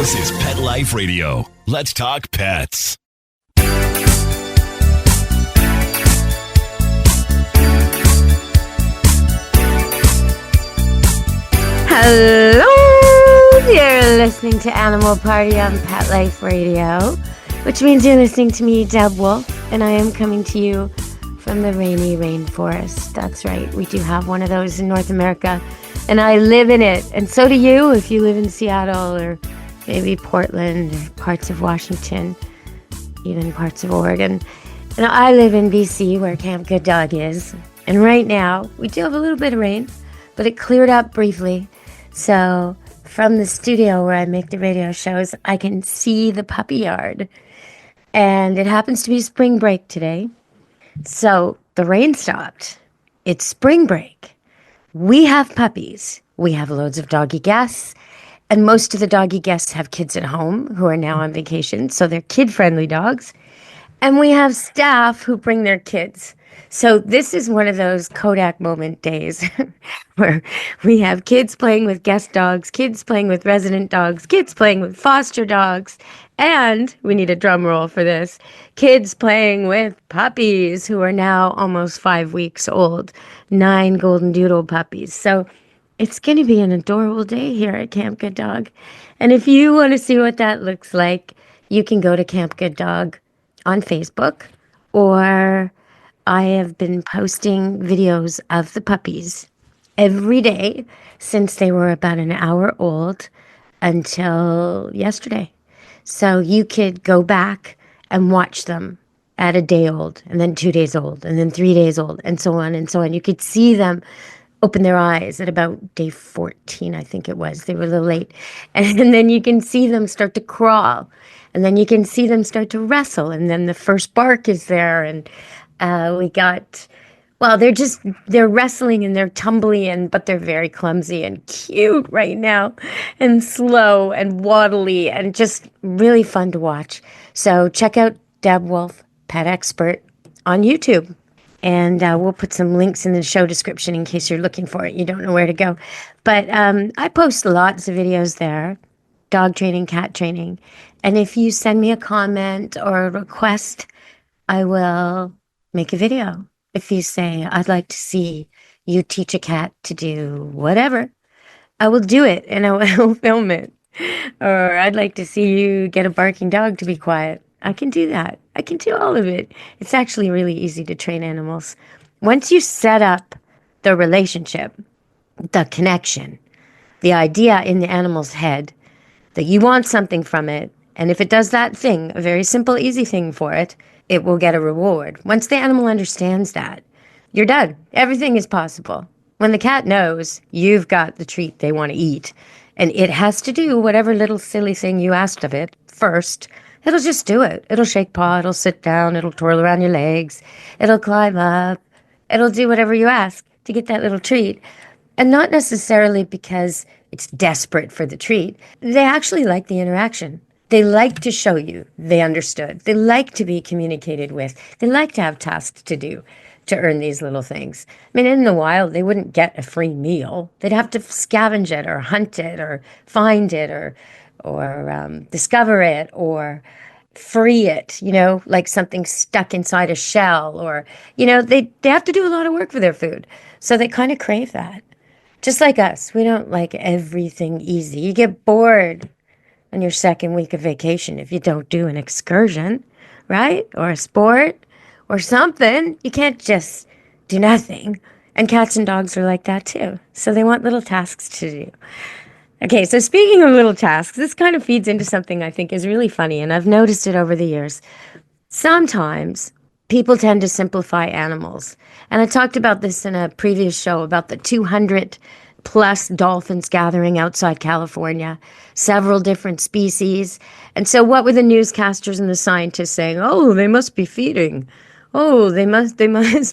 This is Pet Life Radio. Let's talk pets. Hello! You're listening to Animal Party on Pet Life Radio, which means you're listening to me, Deb Wolfe, and I am coming to you from the rainy rainforest. That's right, we do have one of those in North America, and I live in it, and so do you if you live in Seattle or maybe Portland, or parts of Washington, even parts of Oregon. And I live in BC where Camp Good Dog is, and right now we do have a little bit of rain, but it cleared up briefly. So from the studio where I make the radio shows, I can see the puppy yard. And it happens to be spring break today. So the rain stopped. It's spring break. We have puppies. We have loads of doggy guests. And most of the doggy guests have kids at home who are now on vacation. So they're kid-friendly dogs. And we have staff who bring their kids. So this is one of those Kodak moment days where we have kids playing with guest dogs, kids playing with resident dogs, kids playing with foster dogs, and we need a drum roll for this, kids playing with puppies who are now almost 5 weeks old, 9 golden doodle puppies. So it's going to be an adorable day here at Camp Good Dog. And if you want to see what that looks like, you can go to Camp Good Dog on Facebook, or I have been posting videos of the puppies every day since they were about an hour old until yesterday. So you could go back and watch them at a day old, and then 2 days old, and then 3 days old, and so on and so on. You could see them open their eyes at about day 14, I think it was. They were a little late. And then you can see them start to crawl, and then you can see them start to wrestle, and then the first bark is there, and they're wrestling and they're tumbling, but they're very clumsy and cute right now and slow and waddly and just really fun to watch. So check out Deb Wolfe, Pet Expert, on YouTube. And we'll put some links in the show description in case you're looking for it. You don't know where to go. But I post lots of videos there, dog training, cat training. And if you send me a comment or a request, I will make a video. If you say, I'd like to see you teach a cat to do whatever, I will do it and I will film it. Or I'd like to see you get a barking dog to be quiet. I can do that. I can do all of it. It's actually really easy to train animals. Once you set up the relationship, the connection, the idea in the animal's head that you want something from it, and if it does that thing, a very simple, easy thing for it, it will get a reward. Once the animal understands that, you're done. Everything is possible. When the cat knows you've got the treat they want to eat, and it has to do whatever little silly thing you asked of it first, it'll just do it. It'll shake paw, it'll sit down, it'll twirl around your legs, it'll climb up, it'll do whatever you ask to get that little treat. And not necessarily because it's desperate for the treat. They actually like the interaction. They like to show you they understood. They like to be communicated with. They like to have tasks to do to earn these little things. I mean, in the wild, they wouldn't get a free meal. They'd have to scavenge it or hunt it or find it or discover it or free it, like something stuck inside a shell, or, they have to do a lot of work for their food. So they kind of crave that. Just like us, we don't like everything easy. You get bored on your second week of vacation if you don't do an excursion, right? Or a sport or something. You can't just do nothing. And cats and dogs are like that too. So they want little tasks to do. Okay, so speaking of little tasks, this kind of feeds into something I think is really funny, and I've noticed it over the years. Sometimes people tend to simplify animals. And I talked about this in a previous show about the 200 plus dolphins gathering outside California, several different species. And so what were the newscasters and the scientists saying? Oh, they must be feeding. Oh, they must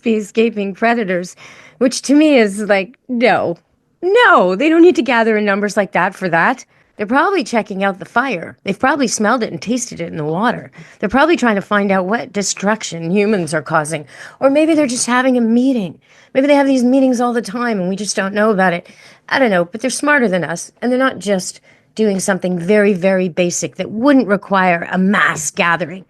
be escaping predators, which to me is like, no, they don't need to gather in numbers like that for that. They're probably checking out the fire. They've probably smelled it and tasted it in the water. They're probably trying to find out what destruction humans are causing. Or maybe they're just having a meeting. Maybe they have these meetings all the time and we just don't know about it. I don't know, but they're smarter than us. And they're not just doing something very, very basic that wouldn't require a mass gathering.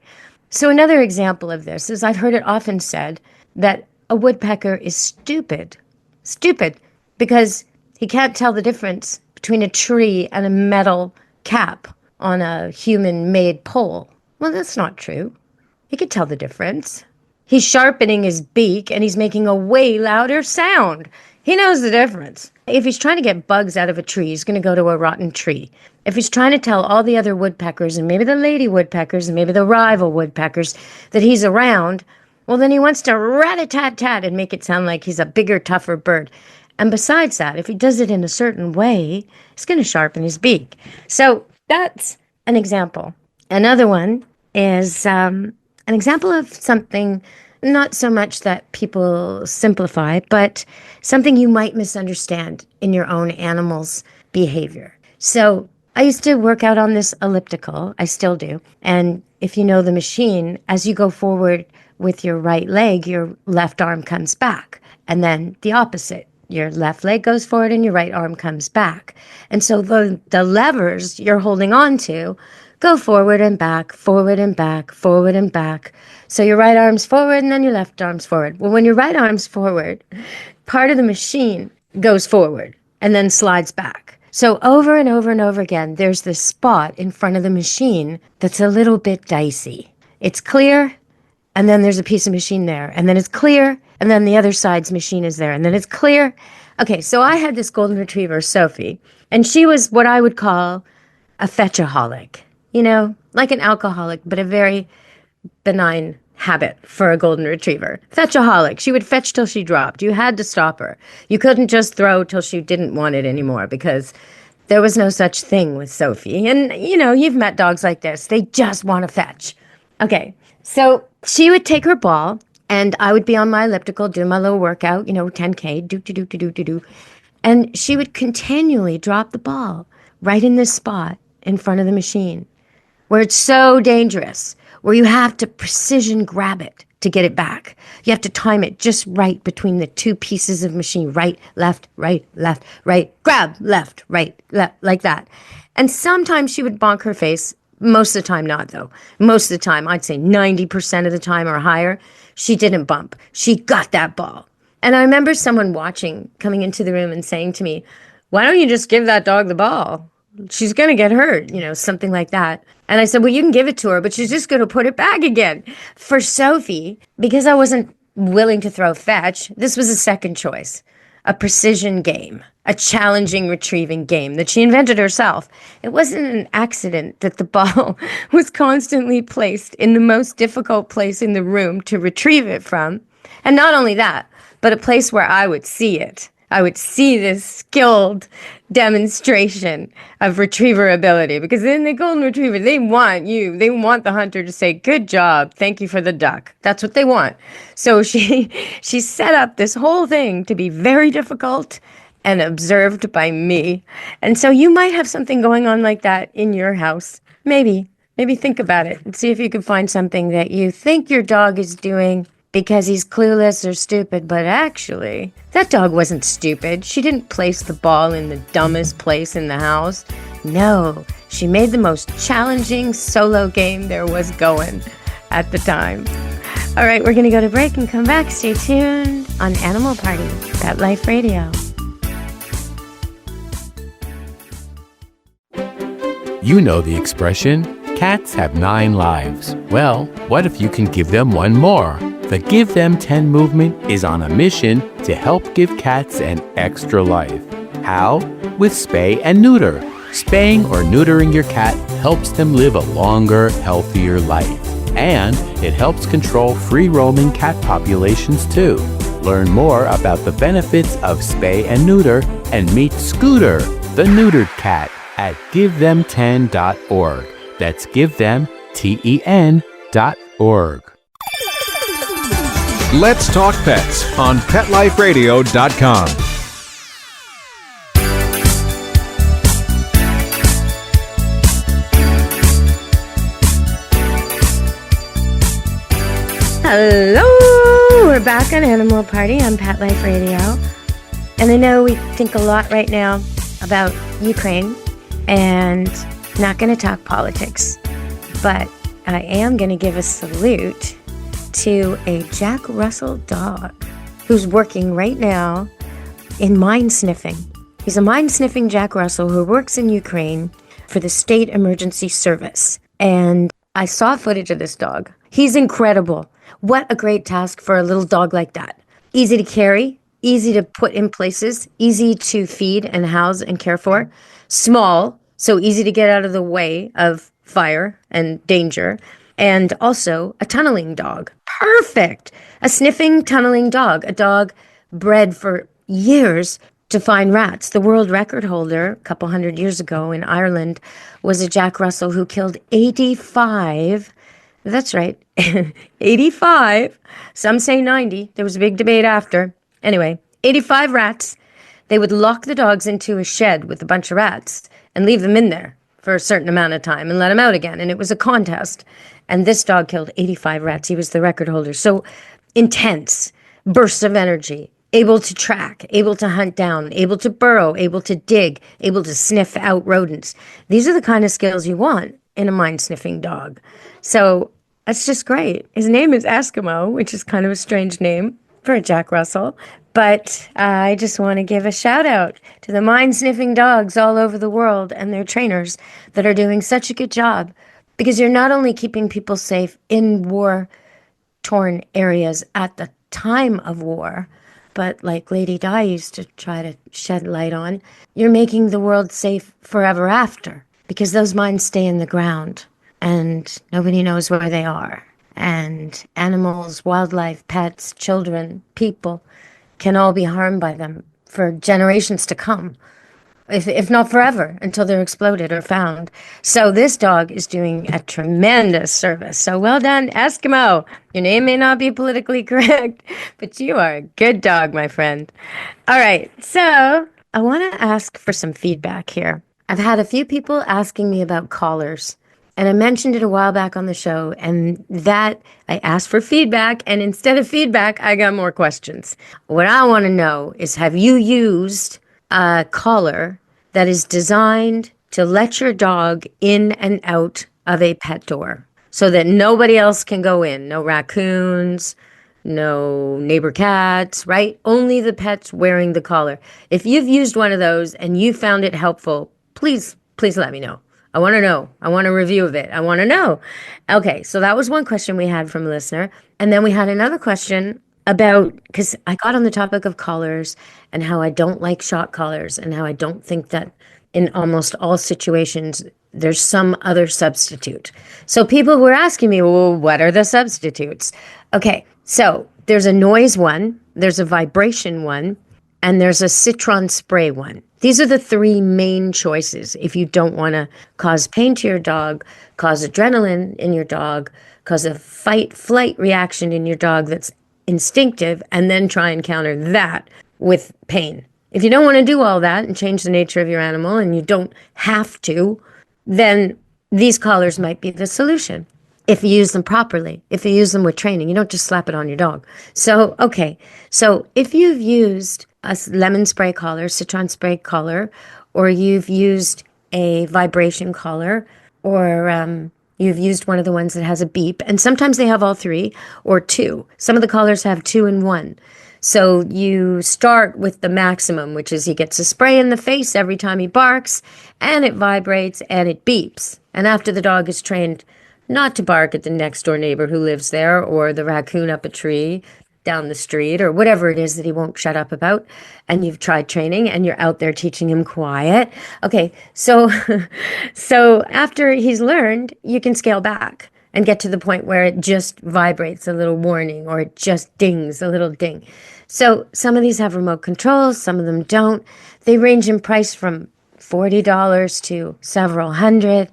So another example of this is I've heard it often said that a woodpecker is stupid. Stupid because he can't tell the difference between a tree and a metal cap on a human-made pole. Well, that's not true. He could tell the difference. He's sharpening his beak and he's making a way louder sound. He knows the difference. If he's trying to get bugs out of a tree, he's going to go to a rotten tree. If he's trying to tell all the other woodpeckers and maybe the lady woodpeckers and maybe the rival woodpeckers that he's around, well, then he wants to rat-a-tat-tat and make it sound like he's a bigger, tougher bird. And besides that, if he does it in a certain way, he's going to sharpen his beak. So that's an example. Another one is an example of something not so much that people simplify, but something you might misunderstand in your own animal's behavior. So I used to work out on this elliptical. I still do. And if you know the machine, as you go forward with your right leg, your left arm comes back. And then the opposite. Your left leg goes forward and your right arm comes back. And so the levers you're holding on to go forward and back, forward and back, forward and back. So your right arm's forward and then your left arm's forward. Well, when your right arm's forward, part of the machine goes forward and then slides back. So over and over and over again, there's this spot in front of the machine that's a little bit dicey. It's clear, and then there's a piece of machine there, and then it's clear, and then the other side's machine is there, and then it's clear. Okay, so I had this golden retriever, Sophie, and she was what I would call a fetchaholic. You know, like an alcoholic, but a very benign habit for a golden retriever. Fetchaholic. She would fetch till she dropped. You had to stop her. You couldn't just throw till she didn't want it anymore because there was no such thing with Sophie. And, you know, you've met dogs like this. They just want to fetch. Okay, so she would take her ball, and I would be on my elliptical doing my little workout, 10K, do. And she would continually drop the ball right in this spot in front of the machine, where it's so dangerous, where you have to precision grab it to get it back. You have to time it just right between the two pieces of machine, right, left, right, grab, left, right, like that. And sometimes she would bonk her face. Most of the time not, though. Most of the time, I'd say 90% of the time or higher, she didn't bump. She got that ball. And I remember someone watching, coming into the room and saying to me, "Why don't you just give that dog the ball? She's going to get hurt," something like that. And I said, "Well, you can give it to her, but she's just going to put it back again." For Sophie, because I wasn't willing to throw fetch, this was a second choice, a precision game, a challenging retrieving game that she invented herself. It wasn't an accident that the ball was constantly placed in the most difficult place in the room to retrieve it from. And not only that, but a place where I would see it. I would see this skilled demonstration of retriever ability, because in the golden retriever, they want the hunter to say, "Good job, thank you for the duck." That's what they want. So she set up this whole thing to be very difficult and observed by me. And so you might have something going on like that in your house. Maybe think about it and see if you can find something that you think your dog is doing because he's clueless or stupid, but actually, that dog wasn't stupid. She didn't place the ball in the dumbest place in the house. No, she made the most challenging solo game there was going at the time. All right, we're going to go to break and come back. Stay tuned on Animal Party, Pet Life Radio. You know the expression, cats have 9 lives. Well, what if you can give them one more? The Give Them 10 movement is on a mission to help give cats an extra life. How? With spay and neuter. Spaying or neutering your cat helps them live a longer, healthier life. And it helps control free-roaming cat populations too. Learn more about the benefits of spay and neuter and meet Scooter, the neutered cat, at GiveThem10.org. That's GiveThem10.org. Let's Talk Pets on PetLifeRadio.com. Hello! We're back on Animal Party on Pet Life Radio. And I know we think a lot right now about Ukraine and not going to talk politics, but I am going to give a salute to a Jack Russell dog who's working right now in mine sniffing. He's a mine sniffing Jack Russell who works in Ukraine for the State Emergency Service. And I saw footage of this dog. He's incredible. What a great task for a little dog like that. Easy to carry, easy to put in places, easy to feed and house and care for. Small, so easy to get out of the way of fire and danger. And also a tunneling dog. Perfect. A sniffing, tunneling dog. A dog bred for years to find rats. The world record holder a couple hundred years ago in Ireland was a Jack Russell who killed 85. That's right, 85. Some say 90. There was a big debate after. Anyway, 85 rats. They would lock the dogs into a shed with a bunch of rats and leave them in there for a certain amount of time and let them out again. And it was a contest. And this dog killed 85 rats. He was the record holder. So intense, bursts of energy, able to track, able to hunt down, able to burrow, able to dig, able to sniff out rodents. These are the kind of skills you want in a mine-sniffing dog. So that's just great. His name is Eskimo, which is kind of a strange name for a Jack Russell. But I just want to give a shout out to the mine-sniffing dogs all over the world and their trainers that are doing such a good job, because you're not only keeping people safe in war-torn areas at the time of war, but like Lady Di used to try to shed light on, you're making the world safe forever after, because those mines stay in the ground and nobody knows where they are. And animals, wildlife, pets, children, people can all be harmed by them for generations to come, if not forever, until they're exploded or found. So this dog is doing a tremendous service. So well done, Eskimo. Your name may not be politically correct, but you are a good dog, my friend. All right, so I want to ask for some feedback here. I've had a few people asking me about collars, and I mentioned it a while back on the show, and that I asked for feedback, and instead of feedback, I got more questions. What I want to know is, have you used a collar that is designed to let your dog in and out of a pet door so that nobody else can go in? No raccoons, no neighbor cats, right? Only the pets wearing the collar. If you've used one of those and you found it helpful, please let me know. I want to know. I want a review of it. I want to know. Okay, so that was one question we had from a listener. And then we had another question about, because I got on the topic of collars and how I don't like shock collars and how I don't think that in almost all situations there's some other substitute. So people were asking me, well, what are the substitutes? Okay, so there's a noise one, there's a vibration one, and there's a citron spray one. These are the three main choices if you don't want to cause pain to your dog, cause adrenaline in your dog, cause a fight-flight reaction in your dog that's instinctive, and then try and counter that with pain. If you don't want to do all that and change the nature of your animal, and you don't have to, then these collars might be the solution. If you use them properly, if you use them with training, you don't just slap it on your dog. So, okay. So if you've used a lemon spray collar, citron spray collar, or you've used a vibration collar, or you've used one of the ones that has a beep, and sometimes they have all three or two. Some of the collars have 2 and 1. So you start with the maximum, which is he gets a spray in the face every time he barks, and it vibrates and it beeps. And after the dog is trained not to bark at the next door neighbor who lives there, or the raccoon up a tree down the street, or whatever it is that he won't shut up about, and you've tried training and you're out there teaching him quiet. Okay, so after he's learned, you can scale back and get to the point where it just vibrates a little warning, or it just dings a little ding. So some of these have remote controls, some of them don't. They range in price from $40 to several hundred.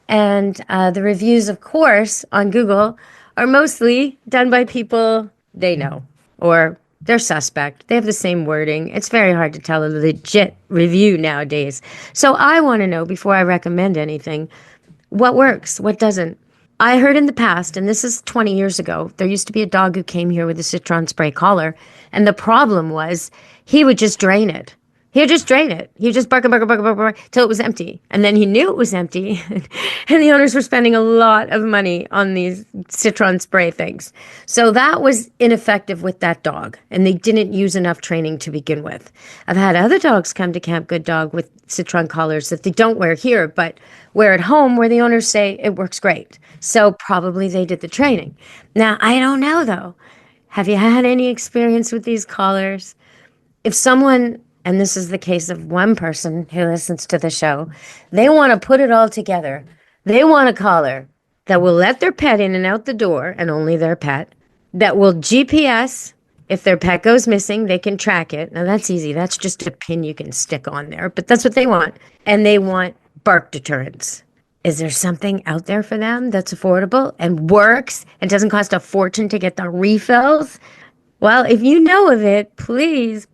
And the reviews, of course, on Google are mostly done by people they know, or they're suspect. They have the same wording. It's very hard to tell a legit review nowadays. So I want to know, before I recommend anything, what works, what doesn't. I heard in the past, and this is 20 years ago, there used to be a dog who came here with a citron spray collar, and the problem was he would just drain it. He would just drain it. He would just bark, bark, bark, bark, bark, till it was empty. And then he knew it was empty. And the owners were spending a lot of money on these citron spray things. So that was ineffective with that dog. And they didn't use enough training to begin with. I've had other dogs come to Camp Good Dog with citron collars that they don't wear here, but wear at home where the owners say it works great. So probably they did the training. Now, I don't know, though. Have you had any experience with these collars? If someone, and this is the case of one person who listens to the show, they want to put it all together. They want a collar that will let their pet in and out the door, and only their pet, that will GPS. If their pet goes missing, they can track it. Now, that's easy. That's just a pin you can stick on there, but that's what they want. And they want bark deterrents. Is there something out there for them that's affordable and works and doesn't cost a fortune to get the refills? Well, if you know of it, please,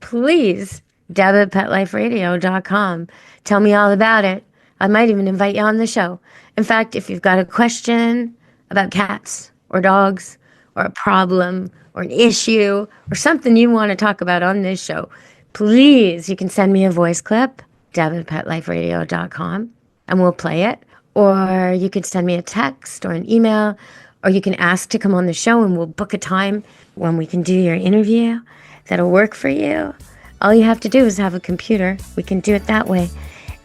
Deb at PetLifeRadio.com. Tell me all about it. I might even invite you on the show. In fact, if you've got a question about cats or dogs or a problem or an issue or something you want to talk about on this show, please, you can send me a voice clip, Deb at PetLifeRadio.com, and we'll play it. Or you can send me a text or an email, or you can ask to come on the show and we'll book a time when we can do your interview that'll work for you. All you have to do is have a computer. We can do it that way.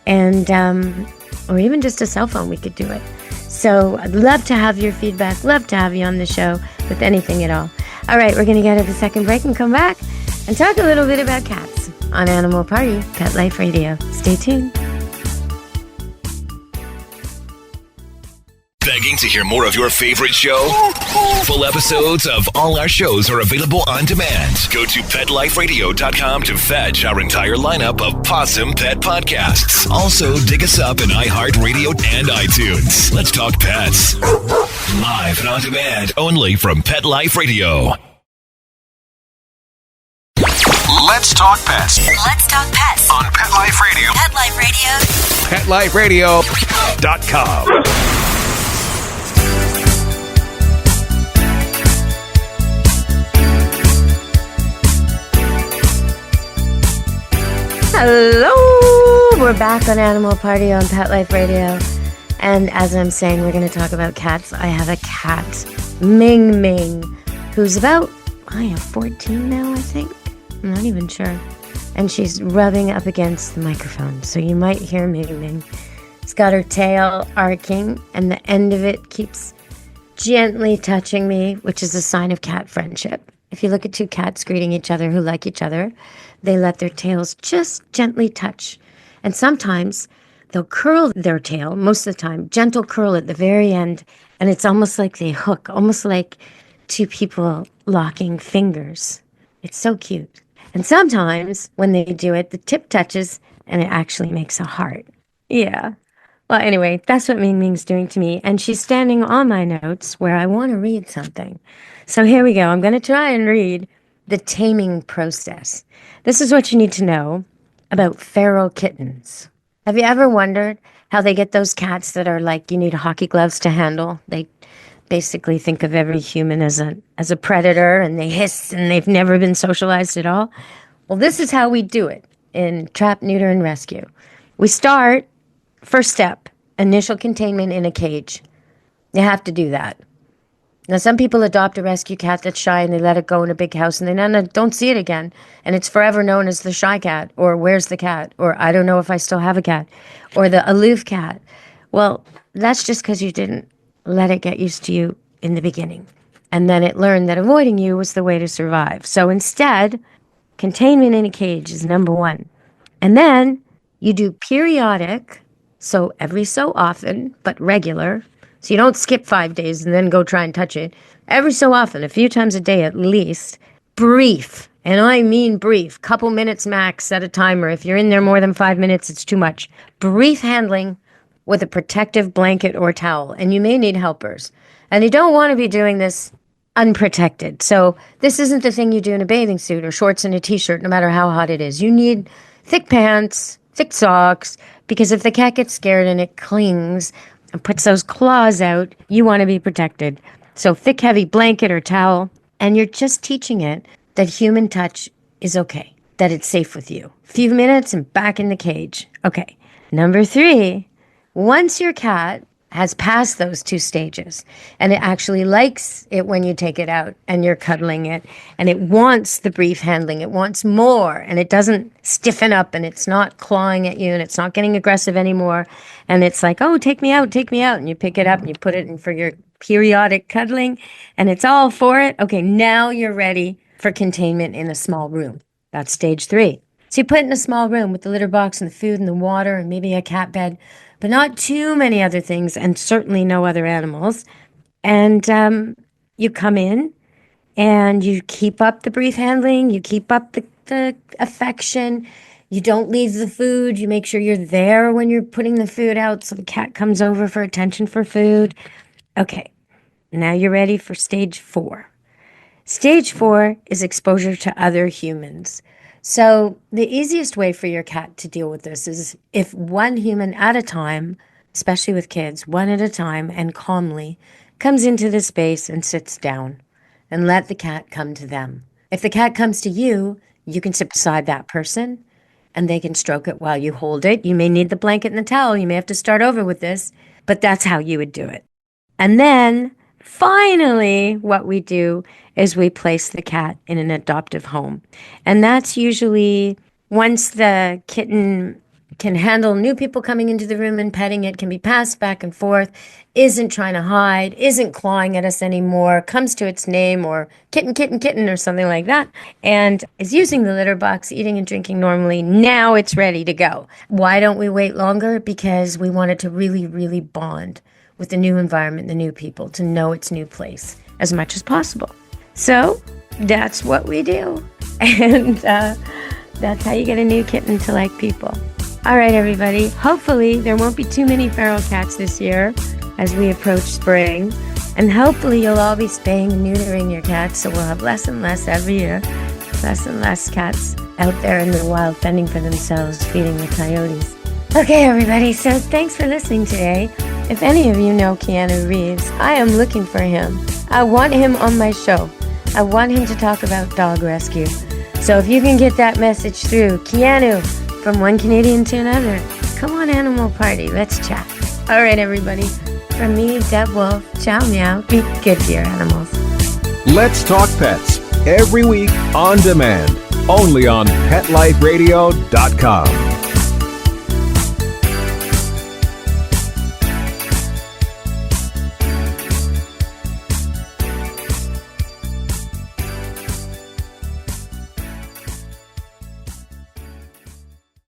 And, or even just a cell phone, we could do it. So I'd love to have your feedback, love to have you on the show with anything at all. All right, we're going to get a second break and come back and talk a little bit about cats on Animal Party, Pet Life Radio. Stay tuned. Begging to hear more of your favorite show? Full episodes of all our shows are available on demand. Go to PetLifeRadio.com to fetch our entire lineup of Possum Pet podcasts. Also, dig us up in iHeartRadio and iTunes. Let's talk pets. Live and on demand only from Pet Life Radio. Let's talk pets Let's talk pets on Pet Life Radio. Pet Life Radio. PetLifeRadio.com. Hello! We're back on Animal Party on Pet Life Radio. And as I'm saying, we're going to talk about cats. I have a cat, Ming Ming, who's about, 14 now, I think. I'm not even sure. And she's rubbing up against the microphone, so you might hear Ming Ming. She's got her tail arcing, and the end of it keeps gently touching me, which is a sign of cat friendship. If you look at two cats greeting each other who like each other, they let their tails just gently touch. And sometimes they'll curl their tail, most of the time, gentle curl at the very end, and it's almost like they hook, almost like two people locking fingers. It's so cute. And sometimes when they do it, the tip touches and it actually makes a heart. Yeah. Well, anyway, that's what Ming Ming's doing to me. And she's standing on my notes where I want to read something. So here we go. I'm going to try and read the taming process. This is what you need to know about feral kittens. Have you ever wondered how they get those cats that are like you need hockey gloves to handle? They basically think of every human as a predator, and they hiss, and they've never been socialized at all. Well, this is how we do it in trap, neuter, and rescue. We start, first step, initial containment in a cage. You have to do that. Now, some people adopt a rescue cat that's shy and they let it go in a big house and they don't see it again. And it's forever known as the shy cat, or where's the cat, or I don't know if I still have a cat, or the aloof cat. Well, that's just because you didn't let it get used to you in the beginning. And then it learned that avoiding you was the way to survive. So instead, containment in a cage is number one. And then you do periodic, so every so often, but regular. So you don't skip 5 days and then go try and touch it. Every so often, a few times a day at least, brief, and I mean brief, couple minutes max, set a timer. If you're in there more than 5 minutes, it's too much. Brief handling with a protective blanket or towel, and you may need helpers. And you don't want to be doing this unprotected. So this isn't the thing you do in a bathing suit or shorts and a t-shirt, no matter how hot it is. You need thick pants, thick socks, because if the cat gets scared and it clings and puts those claws out, you want to be protected. So thick, heavy blanket or towel, and you're just teaching it that human touch is okay. that it's safe with you. A few minutes and back in the cage. Okay. Number 3, once your cat has passed those 2 stages and it actually likes it when you take it out and you're cuddling it and it wants the brief handling, it wants more, and it doesn't stiffen up and it's not clawing at you and it's not getting aggressive anymore, and it's like, oh, take me out, and you pick it up and you put it in for your periodic cuddling and it's all for it. Okay, now you're ready for containment in a small room. That's stage 3. So you put it in a small room with the litter box and the food and the water and maybe a cat bed, but not too many other things, and certainly no other animals. And you come in and you keep up the brief handling, you keep up the affection, you don't leave the food, you make sure you're there when you're putting the food out so the cat comes over for attention for food. Okay, now you're ready for stage 4. Stage 4 is exposure to other humans. So the easiest way for your cat to deal with this is if one human at a time, especially with kids, one at a time and calmly comes into the space and sits down, and let the cat come to them. If the cat comes to you, you can sit beside that person and they can stroke it while you hold it. You may need the blanket and the towel. You may have to start over with this, but that's how you would do it. And then finally, what we do is we place the cat in an adoptive home. And that's usually once the kitten can handle new people coming into the room and petting it, can be passed back and forth, isn't trying to hide, isn't clawing at us anymore, comes to its name, or kitten, or something like that, and is using the litter box, eating and drinking normally. Now it's ready to go. Why don't we wait longer? Because we want it to really, really bond with the new environment, the new people, to know its new place as much as possible. So that's what we do. And that's how you get a new kitten to like people. All right, everybody. Hopefully there won't be too many feral cats this year as we approach spring. And hopefully you'll all be spaying and neutering your cats, so we'll have less and less every year. Less and less cats out there in the wild fending for themselves, feeding the coyotes. Okay, everybody, so thanks for listening today. If any of you know Keanu Reeves, I am looking for him. I want him on my show. I want him to talk about dog rescue. So if you can get that message through, Keanu, from one Canadian to another, come on Animal Party, let's chat. All right, everybody, from me, Deb Wolfe, ciao meow, be good to your animals. Let's Talk Pets, every week on demand, only on PetLifeRadio.com.